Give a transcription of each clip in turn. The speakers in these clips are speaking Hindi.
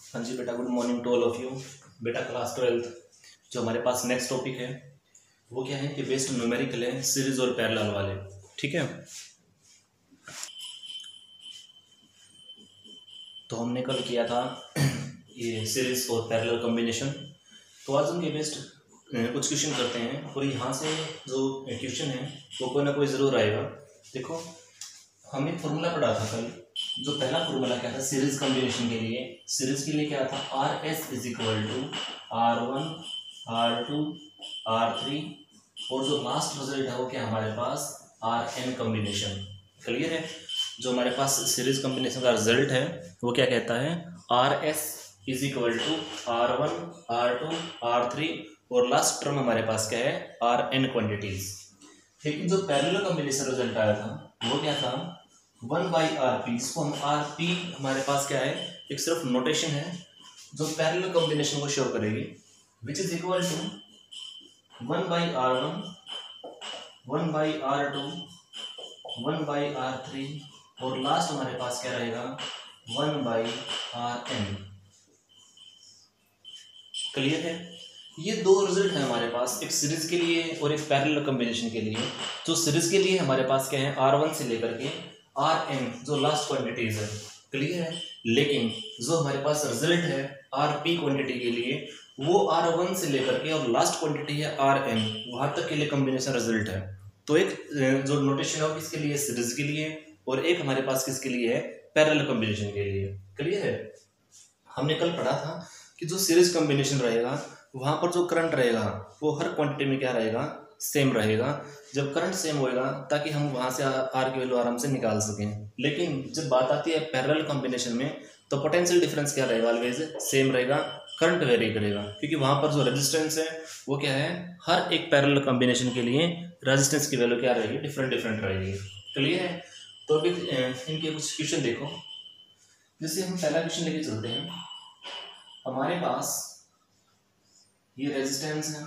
हाँ जी बेटा, good morning to all of you. बेटा क्लास 12 जो हमारे पास नेक्स्ट टॉपिक है वो क्या है कि बेस्ड न्यूमेरिकल है, सीरीज और पैरेलल वाले। ठीक है, तो हमने कल किया था ये सीरीज और पैरेलल कॉम्बिनेशन। तो आज उनके बेस्ड कुछ क्वेश्चन करते हैं और यहाँ से जो क्वेश्चन है वो कोई ना कोई ज़रूर आएगा। देखो, हमने फॉर्मूला पढ़ा था कल। जो पहला फॉर्मूला क्या था सीरीज कॉम्बिनेशन के लिए, सीरीज के लिए क्या था, R S is equal to R1 R2 R3 और जो लास्ट रिजल्ट है वो क्या हमारे पास Rn कॉम्बिनेशन। क्लियर है? जो हमारे पास सीरीज कॉम्बिनेशन का रिजल्ट है वो क्या कहता है, R S is equal to R1 R2 R3 और लास्ट टर्म हमारे पास क्या है, Rn क्वांटिटीज। लेकिन जो पैरेलल कॉम्बिनेशन रिजल्ट आया था वो क्या था, 1/Rp। इसको हम Rp हमारे पास क्या है, एक सिर्फ नोटेशन है जो पैरेलल कॉम्बिनेशन को शो करेगी, which is equal to 1/R1 1/R2 1/R3 और लास्ट हमारे पास क्या रहेगा, 1/Rn। क्लियर है? ये दो रिजल्ट है हमारे पास, एक सीरीज के लिए और एक पैरेलल कॉम्बिनेशन के लिए। जो सीरीज के लिए हमारे पास क्या है, R1 से लेकर के Rn जो लास्ट क्वांटिटीज है। क्लियर है? लेकिन जो हमारे पास रिजल्ट है Rp क्वांटिटी के लिए वो R1 से लेकर के और लास्ट क्वांटिटी है Rn, वहां तक के लिए कॉम्बिनेशन रिजल्ट है। तो एक जो नोटेशन है वो किसके लिए, सीरीज के लिए, और एक हमारे पास किसके लिए है, पैरेलल कॉम्बिनेशन के लिए। क्लियर है? हमने कल पढ़ा था कि जो सीरीज कॉम्बिनेशन रहेगा वहां पर जो करंट रहेगा वो हर क्वांटिटी में क्या रहेगा, सेम रहेगा। जब करंट सेम होएगा ताकि हम वहां से आर की वैल्यू आराम से निकाल सकें। लेकिन जब बात आती है पैरेलल कॉम्बिनेशन में तो पोटेंशियल डिफरेंस क्या रहेगा, ऑलवेज सेम रहेगा, करंट वेरी करेगा, क्योंकि वहां पर जो रेजिस्टेंस है वो क्या है, हर एक पैरेलल कॉम्बिनेशन के लिए रेजिस्टेंस की वैल्यू क्या रहेगी, डिफरेंट डिफरेंट रहेगी। क्लियर है? तो अभी इनके कुछ क्वेश्चन देखो। जैसे हम पहला क्वेश्चन लेके चलते हैं, हमारे पास ये रेजिस्टेंस है,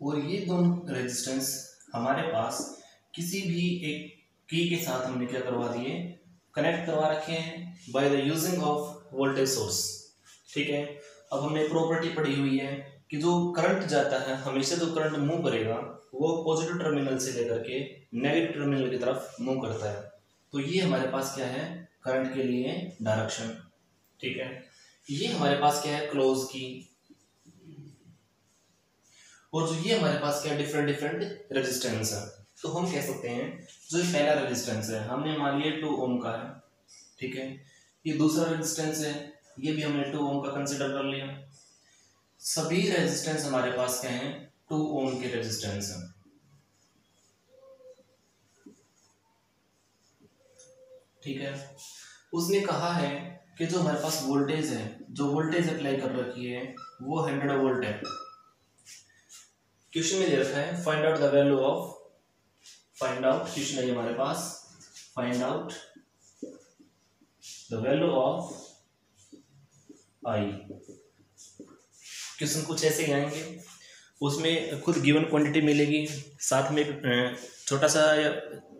और ये दोनों रेजिस्टेंस हमारे पास किसी भी एक की के साथ हमने क्या करवा दिए, कनेक्ट करवा रखे हैं by the using of voltage source. ठीक है, अब हमने प्रॉपर्टी पढ़ी हुई है कि जो करंट जाता है हमेशा जो करंट मूव करेगा वो पॉजिटिव टर्मिनल से लेकर के नेगेटिव टर्मिनल की तरफ मूव करता है। तो ये हमारे पास क्या है, करंट के लिए डायरेक्शन। ठीक है, ये हमारे पास क्या है, क्लोज की, और जो ये हमारे पास क्या, डिफरेंट डिफरेंट रेजिस्टेंस है। तो हम कह सकते हैं जो ये पहला रेजिस्टेंस है हमने मान लिया 2 ओम का है। ठीक है, ये दूसरा रेजिस्टेंस है, ये भी हमने 2 ओम का कंसीडर कर लिया। सभी रेजिस्टेंस हमारे पास क्या है, 2 ओम के रेजिस्टेंस है। ठीक है, उसने कहा है कि जो हमारे पास वोल्टेज है, जो वोल्टेज अप्लाई कर रखी है वो 100 वोल्ट है। क्वेश्चन में दे रखा है find out the value of, find out, question है हमारे पास, find out the value of I. Question कुछ ऐसे ही आएंगे, उसमें खुद गिवन क्वांटिटी मिलेगी, साथ में एक छोटा सा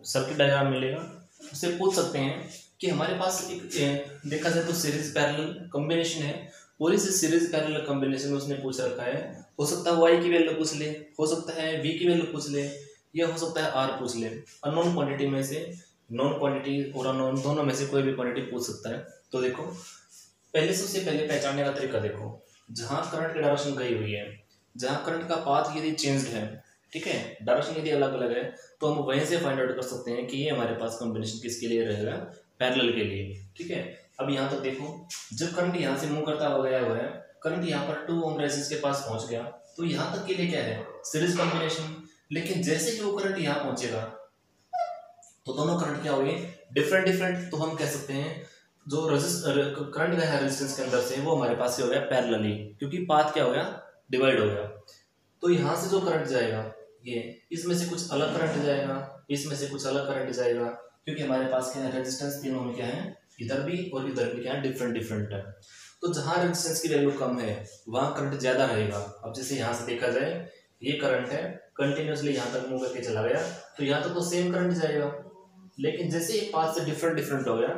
सर्किट डायग्राम मिलेगा। उससे पूछ सकते हैं कि हमारे पास एक देखा जाए तो सीरीज पैरेलल कॉम्बिनेशन है, और इस सीरीज पैरेलल कॉम्बिनेशन में उसने पूछ रखा है, हो सकता है y की वैल्यू पूछ ले, हो सकता है v की वैल्यू पूछ ले, या हो सकता है r पूछ ले। अननोन क्वांटिटी में से, नॉन क्वांटिटी और अननोन दोनों में से कोई भी क्वांटिटी पूछ सकता है। तो देखो, पहले सबसे पहले पहचानने का तरीका देखो, जहां करंट की डायरेक्शन गई हुई है, जहां करंट का पाथ यदि चेंज्ड है, ठीक है, डायरेक्शन यदि अलग अलग है, तो हम वहीं से फाइंड आउट कर सकते हैं कि ये हमारे पास कॉम्बिनेशन किसके लिए रहेगा, पैरेलल के लिए। ठीक है, अब यहाँ तक देखो, जब करंट यहाँ से मूव करता हुआ गया हुआ है, करंट यहाँ पर 2 ओम रेजिस्टेंस के पास पहुंच गया, तो यहाँ तक के लिए क्या है, सीरीज कॉम्बिनेशन। लेकिन जैसे ही वो करंट यहाँ पहुंचेगा तो दोनों करंट क्या हो गए, डिफरेंट डिफरेंट। तो हम कह सकते हैं जो करंट गया है रेजिस्टेंस के अंदर से वो हमारे पास हो गया पैरेलली, क्योंकि पाथ क्या हो गया, डिवाइड हो गया। तो यहाँ से जो करंट जाएगा ये, इसमें से कुछ अलग करंट जाएगा, इसमें से कुछ अलग करंट जाएगा, क्योंकि हमारे पास क्या है, रेजिस्टेंस तीनों में क्या है, इधर भी और इधर भी क्या है, डिफरेंट डिफरेंट है। तो जहाँ रेजिस्टेंस की वैल्यू कम है वहाँ करंट ज़्यादा रहेगा। अब जैसे यहाँ से देखा जाए, ये करंट है, कंटिन्यूसली यहाँ तक मूव करके चला गया, तो यहाँ तक तो सेम करंट जाएगा। लेकिन जैसे ये पाथ से डिफरेंट डिफरेंट हो गया,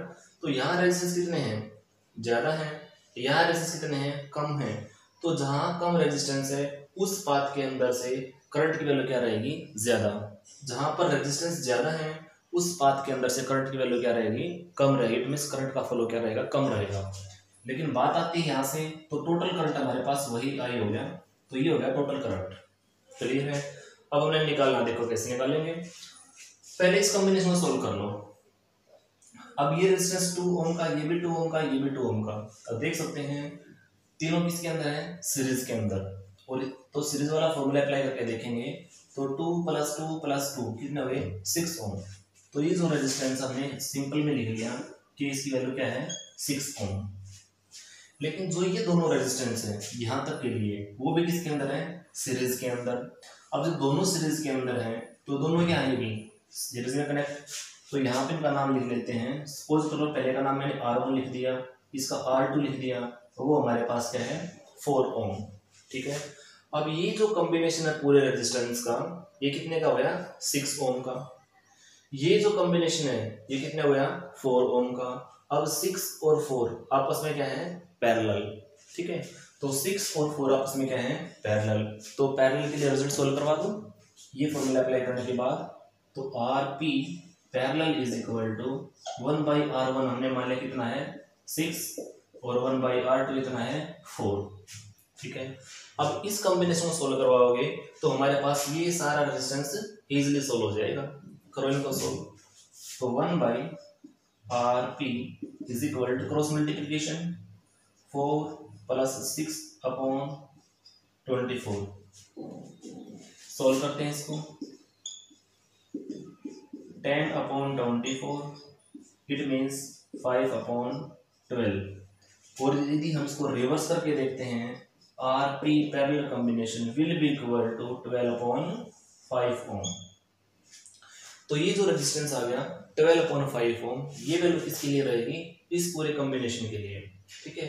तो यहाँ रेजिस्टेंस कितने हैं, ज़्यादा हैं, यहाँ रेजिस्टेंस कितने हैं, कम हैं। तो जहाँ कम रेजिस्टेंस है उस पाथ के अंदर से करंट की वैल्यू क्या रहेगी, ज़्यादा। जहाँ पर रेजिस्टेंस ज़्यादा है उस पाथ के अंदर से करंट की वैल्यू क्या रहेगी, कम रहेगी। मीन्स करंट का फ्लो क्या रहेगा, कम रहेगा। लेकिन बात आती है यहाँ से, तो टोटल करंट हमारे पास वही आई हो गया, तो ये हो गया टोटल करंट। क्लियर है। अब हमने निकालना, देखो कैसे निकालेंगे। पहले इस कॉम्बिनेशन को सोल्व कर लो। अब ये रेजिस्टेंस 2 ओम का, ये भी 2 ओम का, ये भी 2 ओम का। अब देख सकते हैं तीनों किसके अंदर है, सीरीज के अंदर। और तो सीरीज वाला फॉर्मूला अप्लाई करके देखेंगे तो 2 + 2 + 2 कितने हुए, 6 ओम। तो ये जो रेजिस्टेंस हमने सिंपल में लिख लिया कि इसकी वैल्यू क्या है, 6 ओम। लेकिन जो ये दोनों रेजिस्टेंस है यहाँ तक के लिए, वो भी किसके अंदर है, सीरीज के अंदर। अब जब दोनों सीरीज के अंदर हैं तो दोनों क्या आएगी, सीरीज में कनेक्ट। तो यहाँ पे इनका नाम लिख लेते हैं। सपोज करो पहले का नाम मैंने R1 लिख दिया, इसका R2 लिख दिया, तो वो हमारे पास क्या है, 4 ओम। ठीक है। अब ये जो कॉम्बिनेशन है पूरे रेजिस्टेंस का, ये कितने का होया, 6 ओम का। ये जो कॉम्बिनेशन है ये कितने होया, 4 ओम का। अब 6 और 4 आपस में क्या है, पैरेलल। ठीक है। तो 6 और 4 आपस में क्या है, पैरेलल। तो पैरेलल के लिए रिजल्ट सोल्व करवा दो। ये फॉर्मूला अप्लाई करने के बाद तो RP parallel is equal to 1/R1 हमने मान लिया कितना है, 6, और 1/R2 इतना है, 4। ठीक है। अब इस कॉम्बिनेशन को सोल्व करवाओगे तो हमारे पास ये सारा रेजिस्टेंस इजीली सोल्व हो जाएगा। करो इनको सोल्व। तो 1/RP is equal to cross multiplication 4 + 6/24। Solve करते हैं इसको। 10/24 इट मीन्स 5/12। और यदि हम इसको रिवर्स करके देखते हैं, RP parallel combination will be equal to 12/5 ohm. तो ये जो रेजिस्टेंस आ गया 12/5 ओम, ये वैल्यू किसके लिए रहेगी, इस पूरे कॉम्बिनेशन के लिए। ठीक है।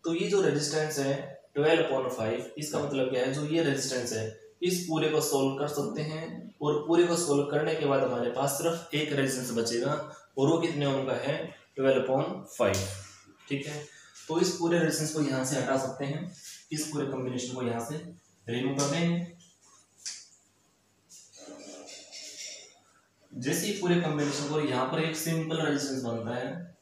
तो ये जो रेजिस्टेंस है 12/5, इसका मतलब क्या है, जो ये रेजिस्टेंस है इस पूरे को सोल्व कर सकते हैं, और पूरे को सोल्व करने के बाद हमारे पास सिर्फ एक रेजिस्टेंस बचेगा, और वो कितने ओम का है, 12/5। ठीक है। तो इस पूरे रेजिस्टेंस को यहाँ से हटा सकते हैं, इस पूरे कॉम्बिनेशन को यहाँ से रिमूव कर देंगे। जैसे ही पूरे कॉम्बिनेशन को, यहाँ पर एक सिंपल रेजिस्टेंस बनता है,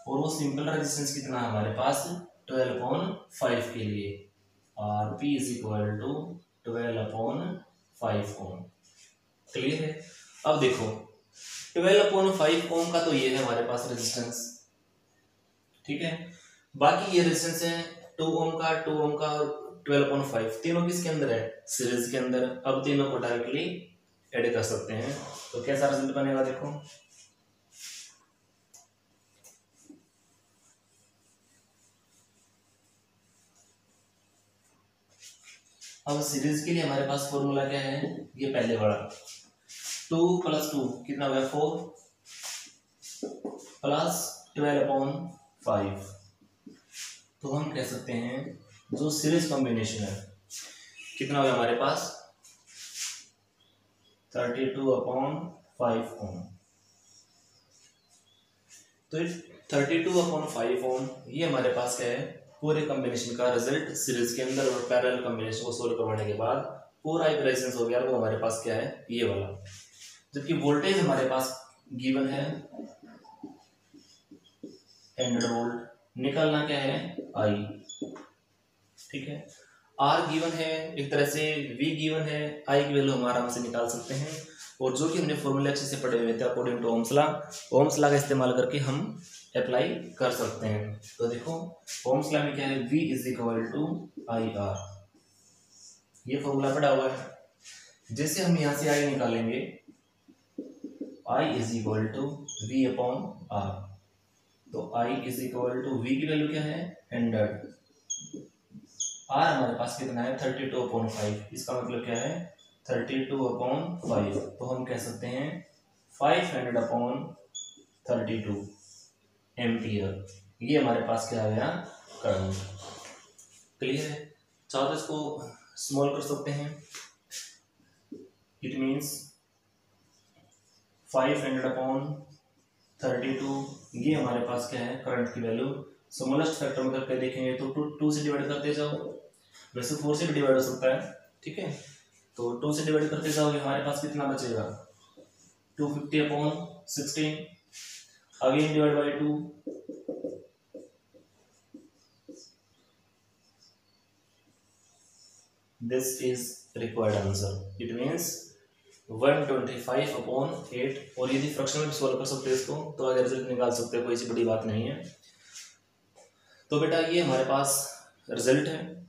और वो सिंपल रेजिस्टेंस कितना है हमारे पास, 12/5 के लिए RP is equal to 12/5 ohm. Clear है। अब देखो 12/5 ओम का तो ये है हमारे पास रेजिस्टेंस। ठीक है। बाकी ये रेजिस्टेंस है 2 ओम का, 2 ओम का, 12/5, तीनों किसके अंदर है, सीरीज के अंदर। अब तीनों को डायरेक्टली ऐड कर सकते हैं। तो कैसा रिजल्ट बनेगा, देखो। अब सीरीज के लिए हमारे पास फॉर्मूला क्या है, ये पहले वाला 2 + 2 कितना हो गया, 4 प्लस 12/5। तो हम कह सकते हैं जो सीरीज कॉम्बिनेशन है कितना हो गया हमारे पास, 32/5 ओम। तो 32/5 ओम ये हमारे पास क्या है, पूरे कॉम्बिनेशन का रिजल्ट सीरीज के अंदर। और पैरेलल कॉम्बिनेशन को सोल्व करवाने के बाद पूरा एक रेजिस्टेंस हो गया, वो हमारे पास क्या है, ये वाला। जबकि वोल्टेज हमारे पास गिवन है 100 वोल्ट, निकालना क्या है, I। ठीक है। R गिवन है, एक तरह से V गिवन है, I की वैल्यू हम आराम से निकाल सकते हैं। और जो कि हमने फॉर्मूले अच्छे से पढ़े हुए थे according to Ohm's law, Ohm's law का इस्तेमाल करके हम अप्लाई कर सकते हैं। तो देखो ओम्स लॉ में क्या है, V is equal to IR, ये फॉर्मूला पढ़ा हुआ है। जैसे हम यहाँ से I निकालेंगे, I is equal to V/R। तो I is equal to V की वैल्यू क्या है, 100। R हमारे पास कितना है, 32/5। इसका मतलब क्या है, 32/5। तो हम कह सकते हैं 500/32। एम्पियर। ये हमारे पास क्या आ गया, करंट। क्लियर है। चाहो तो इसको स्मॉल कर सकते हैं। It means 500/32। ये हमारे पास क्या है, करंट की वैल्यू। स्मॉलेस्ट फैक्टर में करके देखेंगे तो 2 से डिवाइड करते जाओ। वैसे 4 से भी डिवाइड हो सकता है, ठीक है। तो 2 से डिवाइड करते जाओगे, हमारे पास कितना बचेगा, 250/16। Again divide by 2। This is required answer. It means 125/8। और यदि फ्रैक्शन में सॉल्व कर सकते हो इसको तो आगे रिजल्ट निकाल सकते हो, कोई ऐसी बड़ी बात नहीं है। तो बेटा ये हमारे पास रिजल्ट है।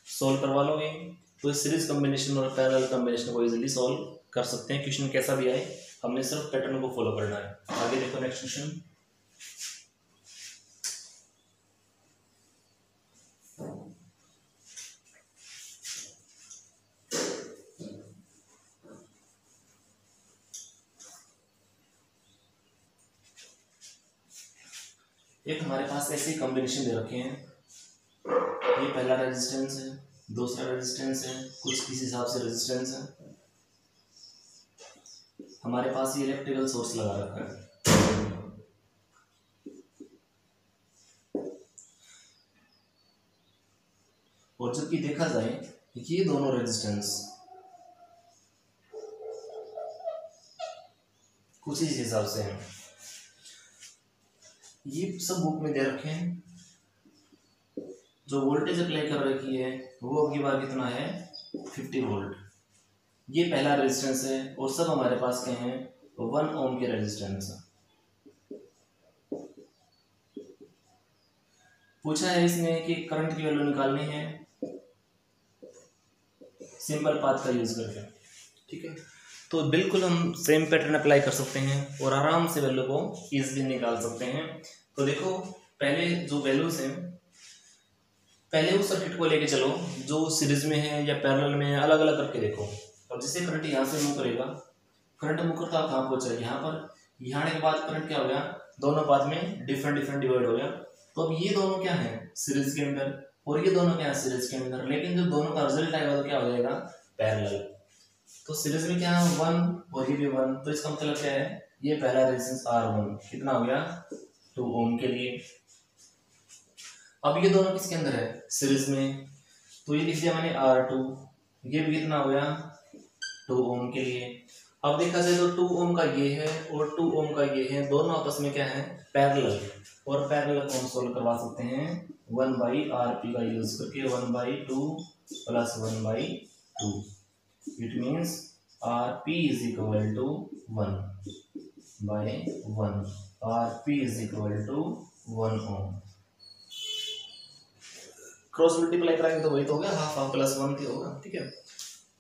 सॉल्व करवा लोगे तो सीरीज कॉम्बिनेशन और पैरेलल कॉम्बिनेशन को इजीली सॉल्व कर सकते हैं। क्वेश्चन कैसा भी आए, हमने सिर्फ पैटर्न को फॉलो करना है। आगे देखो नेक्स्ट क्वेश्चन। एक हमारे पास ऐसे कॉम्बिनेशन दे रखे हैं। ये पहला रेजिस्टेंस है, दूसरा रेजिस्टेंस है, कुछ किस हिसाब से रेजिस्टेंस है। हमारे पास ये इलेक्ट्रिकल सोर्स लगा रखा है। और जबकि देखा जाए ये दोनों रेजिस्टेंस कुछ इस हिसाब से हैं। ये सब बुक में दे रखे हैं। जो वोल्टेज अप्लाई कर रखी है वो अगली बार कितना है, 50 वोल्ट। ये पहला रेजिस्टेंस है और सब हमारे पास क्या है, 1 ओम के रेजिस्टेंस। पूछा है इसमें कि करंट की वैल्यू निकालनी है सिंपल पाथ का यूज करके, ठीक है। तो बिल्कुल हम सेम पैटर्न अप्लाई कर सकते हैं और आराम से वैल्यू को इजीली निकाल सकते हैं। तो देखो पहले जो वैल्यूज हैं, पहले उस सर्किट को लेके चलो जो सीरीज में है या पैरेलल में है, अलग अलग करके देखो। अब जैसे करंट यहाँ से मूव करेगा, करंट मूव करता कहाँ पहुंचा, यहाँ पर। यहाँ आने के बाद करंट क्या हो गया, दोनों पाथ में डिफरेंट डिफरेंट डिवाइड हो गया। तो अब ये दोनों क्या है, सीरीज के अंदर, और ये दोनों क्या है, सीरीज के अंदर। लेकिन जब दोनों का रिजल्ट आएगा तो क्या हो जाएगा, पैरेलल। तो सीरीज में क्या है 1 और ये भी 1, तो इसका मतलब क्या है, ये पहला रेजिस्टेंस R1 कितना हो गया, 2 ओम के लिए। अब ये दोनों किसके अंदर है, सीरीज में, तो ये लिख दिया मैंने R2। ये भी कितना हो गया, 2 ओम के लिए। अब देखा जाए तो 2 ओम का ये है और 2 ओम का ये है, दोनों आपस में क्या है, पैरेलल। और पैरेलल को हम सोल्व करवा सकते हैं 1/RP का यूज करके, 1/2 + 1/2। It means RP = 1/1। RP = 1 ohm. Cross multiply कराएंगे तो वही तो हो गया, हाफ हाफ + 1 ही होगा, ठीक है।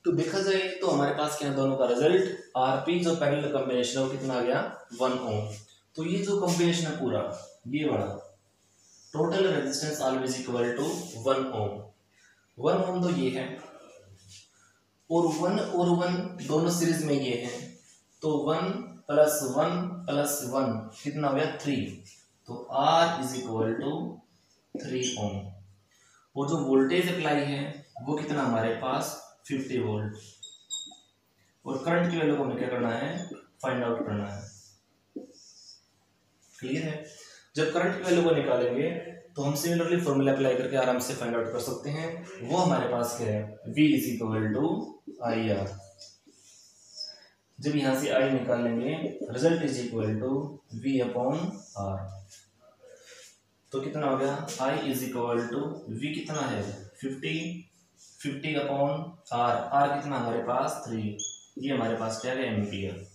तो देखा जाए तो हमारे पास क्या है, दोनों का रिजल्ट RP जो पैरेलल कॉम्बिनेशन है वो कितना आ गया, 1 ओम। तो ये जो कॉम्बिनेशन है पूरा ये वाला, total resistance always equal to 1 ohm. 1 ohm तो ये है, और 1 और 1 दोनों सीरीज में ये हैं, तो 1 + 1 + 1 कितना हो गया, 3। तो R = 3 ओम। और जो वोल्टेज अप्लाई है वो कितना हमारे पास, 50 वोल्ट। और करंट की वैल्यू को हमें क्या करना है, फाइंड आउट करना है। क्लियर है। जब करंट की वैल्यू को निकालेंगे तो हम सिमिलरली फॉर्मूला अप्लाई करके आराम से फाइंड आउट कर सकते हैं। वो हमारे पास क्या है, V = IR। जब यहां से I निकाल लेंगे, रिजल्ट = V/R। तो कितना हो गया, I = V कितना है, 50/R। R कितना हमारे पास, 3। ये हमारे पास क्या है, ampere.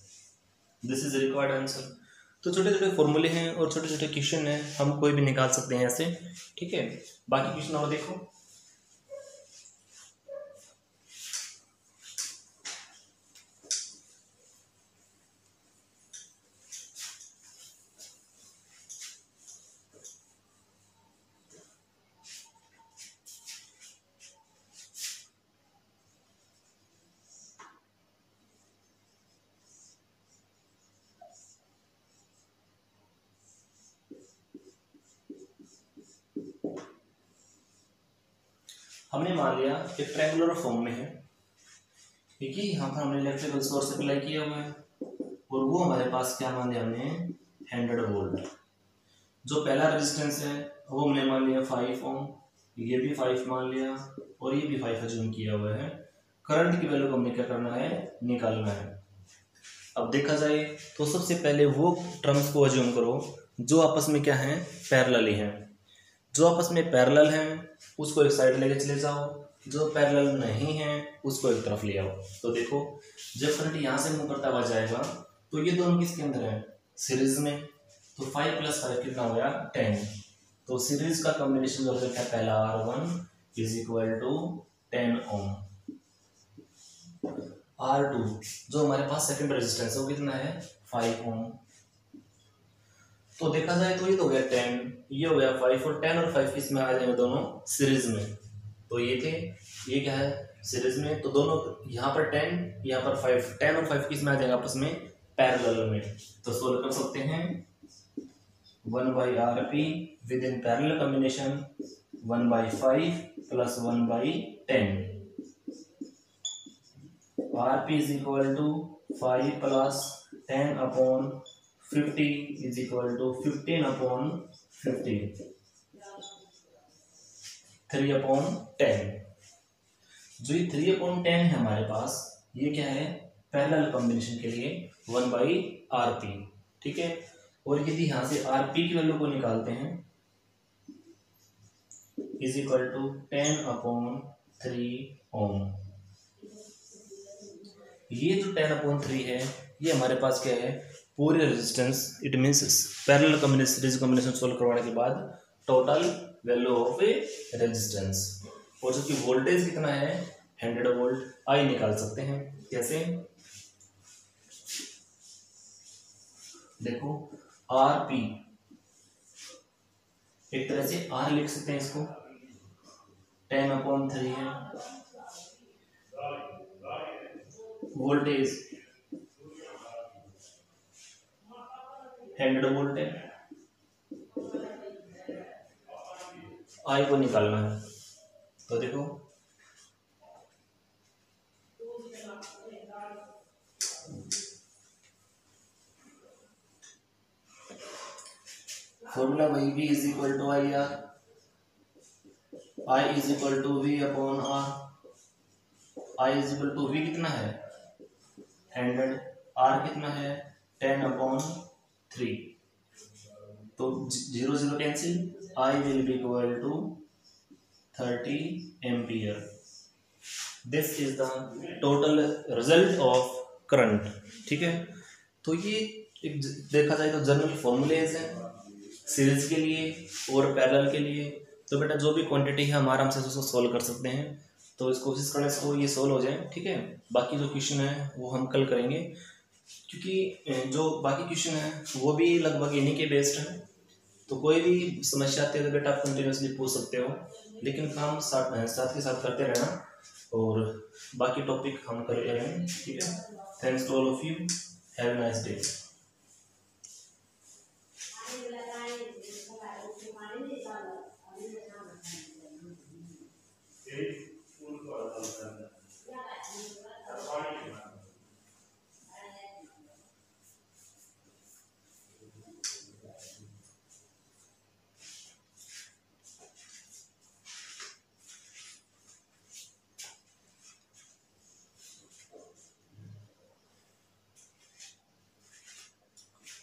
This is required answer. तो छोटे छोटे फॉर्मूले हैं और छोटे छोटे क्वेश्चन हैं, हम कोई भी निकाल सकते हैं ऐसे, ठीक है। बाकी क्वेश्चन और देखो। हमने मान लिया कि ट्रायंगुलर फॉर्म में है, ठीक है। यहाँ पर हमने इलेक्ट्रिकल सोर्स अप्लाई किया हुआ है और वो हमारे पास क्या मान लिया हमने 100 वोल्ट। जो पहला रेजिस्टेंस है वो हमने मान लिया 5 ओम, ये भी 5 मान लिया और ये भी 5 अज्यूम किया हुआ है। करंट की वैल्यू को हमने क्या करना है, निकालना है। अब देखा जाए तो सबसे पहले वो टर्म्स को अज्यूम करो जो आपस में क्या हैं, पैरेलल हैं। जो आपस में पैरेलल हैं उसको एक साइड लेके चले जाओ, जो पैरेलल नहीं है उसको एक तरफ ले आओ। तो देखो जब करंट यहाँ से मूव करता हुआ जाएगा तो ये दोनों किसके अंदर है, सीरीज में। तो 5 + 5 कितना हो गया 10। तो सीरीज का कॉम्बिनेशन जो है पहला R1 = 10 ओम। R2 जो हमारे पास सेकंड रेजिस्टेंस है वो कितना है 5 ओम। तो देखा जाए तो ये तो हो गया 10, ये हो गया 5 और 10 और 5 किस में आ जाएंगे, दोनों सीरीज में। तो ये थे, ये क्या है सीरीज में। तो दोनों यहाँ पर 10 यहाँ पर 5, 10 और 5 किस में आ जाएगा आपस में, पैरेलल में। तो सोल्व कर सकते हैं 1/RP with in parallel combination 1/5 + 1/10। RP = 5 + 10/50 = 15/50, 3/10। जो ये 3/10 है हमारे पास, ये क्या है पैरेलल कॉम्बिनेशन के लिए 1/RP, ठीक है। और यदि यहाँ से RP की वैल्यू को निकालते हैं = 10/3 ओम। ये जो 10/3 है ये हमारे पास क्या है, पूरे resistance, it means parallel combination solve करवाने के बाद total value of A resistance. और जो कि वोल्टेज कितना है 100 वोल्ट, आई निकाल सकते हैं। कैसे, देखो RP एक तरह से R लिख सकते हैं इसको, 10/3 है। वोल्टेज 100 वोल्ट है, आई को निकालना है। तो देखो फॉर्मूला वही V = IR, I = V/R। I = V कितना है 100, R कितना है 10/3। तो 0 0 cancel, I will be = 30 ampere. This is the total result of current, ठीक है। तो ये एक देखा जाए तो जनरल फॉर्मूलेज हैं सीरीज के लिए और पैरेलल के लिए। तो बेटा जो भी क्वांटिटी है हम आराम से उसको सोल्व कर सकते हैं। तो इस कोशिश करने से ये सोल्व हो जाए, ठीक है। बाकी जो क्वेश्चन है वो हम कल करेंगे, क्योंकि जो बाकी क्वेश्चन है वो भी लगभग इन्हीं के बेस्ड हैं। तो कोई भी समस्या आती है तो बेटा आप कंटिन्यूसली पूछ सकते हो, लेकिन काम साथ के साथ करते रहना और बाकी टॉपिक हम करते रहेंगे, ठीक है। Thanks to all of you, have a nice day.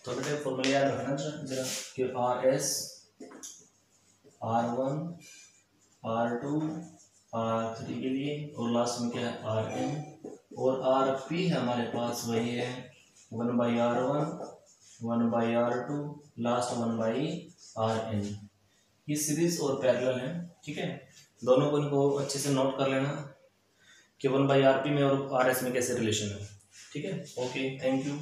तो बेटे फॉर्मूला याद रखना जरा कि RS, R1, R2, R3 के लिए और लास्ट में क्या है Rn। और RP है हमारे पास वही है 1/R1, 1/R2, लास्ट 1/Rn। ये सीरीज और पैरेलल है, ठीक है। दोनों को इनको अच्छे से नोट कर लेना कि 1/RP में और RS में कैसे रिलेशन है, ठीक है। Okay, thank you.